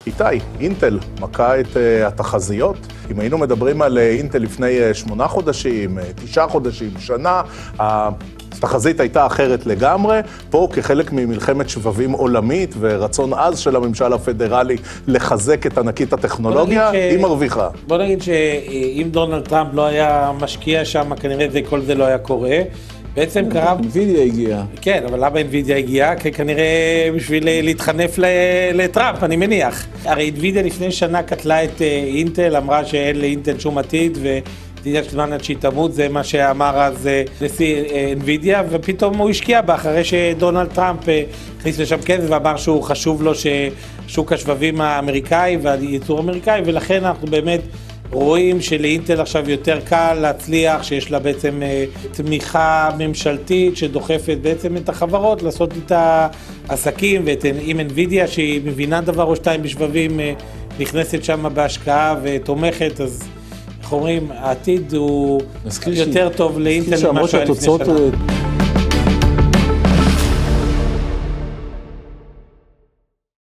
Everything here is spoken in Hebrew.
איתי, אינטל מכה את התחזיות. אם היינו מדברים על אינטל לפני 8 חודשים, 9 חודשים, שנה, התחזית הייתה אחרת לגמרי. פה כחלק ממלחמת שבבים עולמית ורצון עז של הממשל הפדרלי לחזק את ענקית הטכנולוגיה, היא מרוויחה. בוא נגיד שאם דונלד טראמפ לא היה משקיע שם, כנראה כל זה לא היה קורה. בעצם קרה... NVIDIA הגיעה. כן, אבל למה NVIDIA הגיעה? כי כנראה בשביל להתחנף לטראמפ, אני מניח. הרי NVIDIA לפני שנה קטלה את אינטל, אמרה שאין לאינטל שום עתיד, ותדע שזמן עד שהיא תמות, זה מה שאמר אז נשיא NVIDIA, ופתאום הוא השקיע בה, אחרי שדונלד טראמפ הכניס לשם כסף ואמר שהוא חשוב לו ששוק השבבים האמריקאי והייצור האמריקאי, ולכן אנחנו באמת רואים שלאינטל עכשיו יותר קל להצליח, שיש לה בעצם תמיכה ממשלתית שדוחפת בעצם את החברות לעשות את העסקים, ועם NVIDIA שהיא מבינה דבר או שתיים בשבבים, נכנסת שם בהשקעה ותומכת, אז איך אומרים, העתיד הוא יותר טוב לאינטל ממה שהיה לפני שנה.